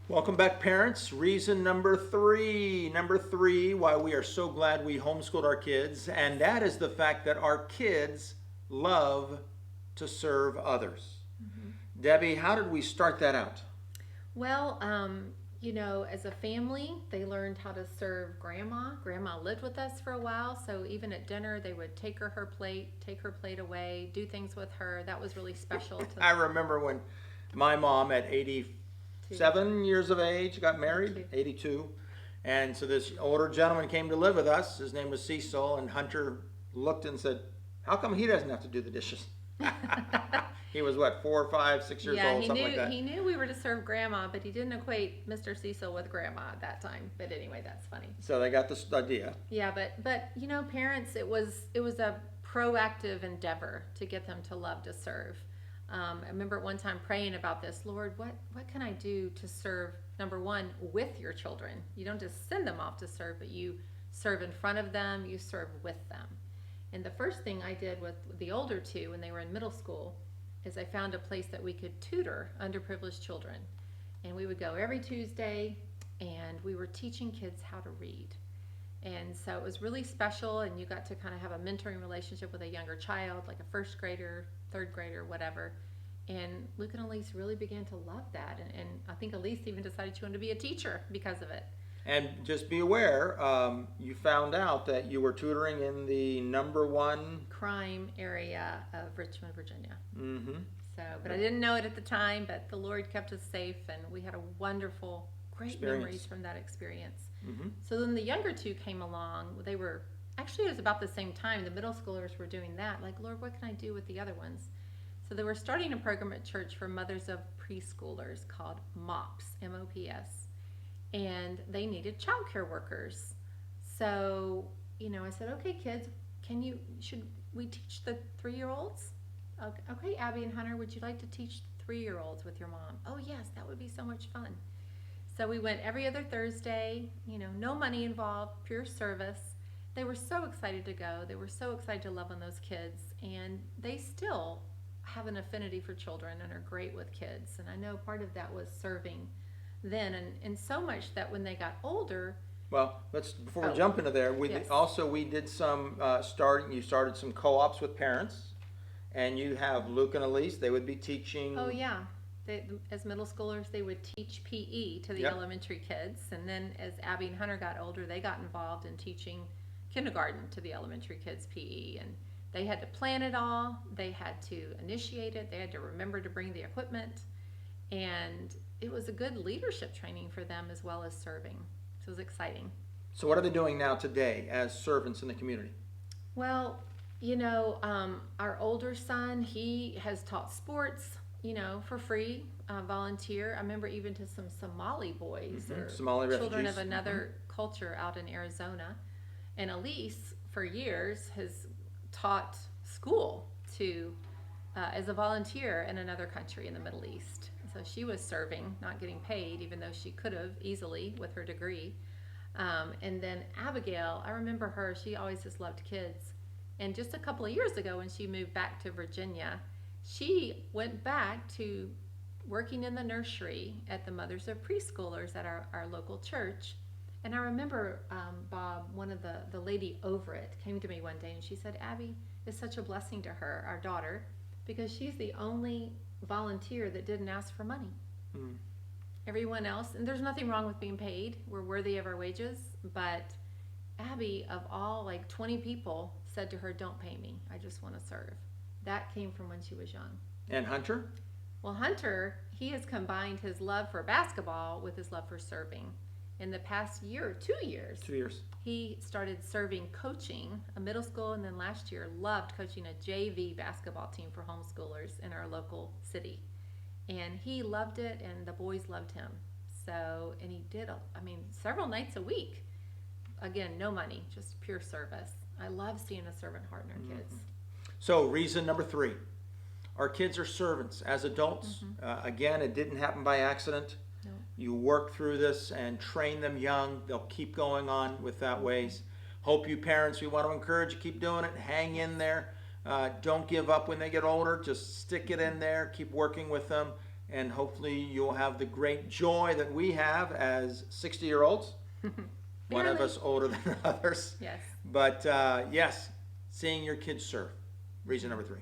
Welcome back, parents. Reason number three. Number three, why we are so glad we homeschooled our kids, and that is the fact that our kids love to serve others. Debbie, how did we start that out? Well, as a family, they learned how to serve grandma. Grandma lived with us for a while, so even at dinner, they would take her plate away, do things with her. That was really special I remember when my mom, at to 87 years of age, got married, 82. And so this older gentleman came to live with us. His name was Cecil, and Hunter looked and said, "How come he doesn't have to do the dishes?" He was what, 4, 5, 6 years Yeah, old, something like that. he knew we were to serve grandma, but he didn't equate Mr. Cecil with grandma at that time. But anyway, that's funny. So they got this idea. Yeah, but parents, it was a proactive endeavor to get them to love to serve. I remember at one time praying about this, Lord, what can I do to serve? Number one, with your children. You don't just send them off to serve, but you serve in front of them. You serve with them. And the first thing I did with the older two when they were in middle school is I found a place that we could tutor underprivileged children, and we would go every Tuesday, and we were teaching kids how to read. And so it was really special, and you got to kind of have a mentoring relationship with a younger child, like a first grader, third grader, whatever. And Luke and Elise really began to love that. And I think Elise even decided she wanted to be a teacher because of it. And just be aware, you found out that you were tutoring in the number one. Crime area of Richmond, Virginia. Mm-hmm. So, but I didn't know it at the time, but the Lord kept us safe, and we had a wonderful, great memories from that experience. Mm-hmm. So then the younger two came along. They were actually, it was about the same time. The middle schoolers were doing that. Like, Lord, what can I do with the other ones? So they were starting a program at church for mothers of preschoolers called MOPS, M-O-P-S, and they needed childcare workers. So, I said, okay, kids, should we teach the 3-year-olds? Okay, Abby and Hunter, would you like to teach 3-year-olds with your mom? Oh, yes, that would be so much fun. So we went every other Thursday, no money involved, pure service. They were so excited to go. They were so excited to love on those kids. And they still have an affinity for children and are great with kids. And I know part of that was serving then. And so much that when they got older. Well, before we jump into there, Yes. we did some you started some co-ops with parents, and you have Luke and Elise. They would be teaching. Oh, yeah. As middle schoolers, they would teach PE to the Yep. elementary kids. And then as Abby and Hunter got older, they got involved in teaching kindergarten to the elementary kids PE. And they had to plan it all. They had to initiate it. They had to remember to bring the equipment. And it was a good leadership training for them as well as serving. So it was exciting. So what are they doing now today as servants in the community? Well, our older son, he has taught sports, for free, volunteer. I remember even to some Somali boys or Somali children of refugees. another culture out in Arizona. And Elise, for years, has taught school to as a volunteer in another country in the Middle East. So she was serving, not getting paid, even though she could have easily with her degree. And then Abigail, I remember her, she always just loved kids. And just a couple of years ago when she moved back to Virginia, she went back to working in the nursery at the Mothers of Preschoolers at our local church. And I remember Bob, one of the lady over it, came to me one day and she said, Abby, it's such a blessing to her, our daughter, because she's the only volunteer that didn't ask for money. Mm. Everyone else, and there's nothing wrong with being paid, we're worthy of our wages, but Abby, of all like 20 people, said to her, don't pay me, I just want to serve. That came from when she was young. And Hunter? Well, Hunter, he has combined his love for basketball with his love for serving. In the past year, 2 years, 2 years. he started serving coaching a middle school, and then last year loved coaching a JV basketball team for homeschoolers in our local city. And he loved it, and the boys loved him. So, and he did, several nights a week. Again, no money, just pure service. I love seeing a servant heart in our kids. So reason number three, our kids are servants as adults. Again, it didn't happen by accident. No. You work through this and train them young. They'll keep going on with that ways. Hope you parents, we want to encourage you, keep doing it. Hang in there. Don't give up when they get older. Just stick it in there. Keep working with them. and hopefully you'll have the great joy that we have as 60-year-olds. One of us older than others. Yes. But yes, seeing your kids serve. Reason number 3.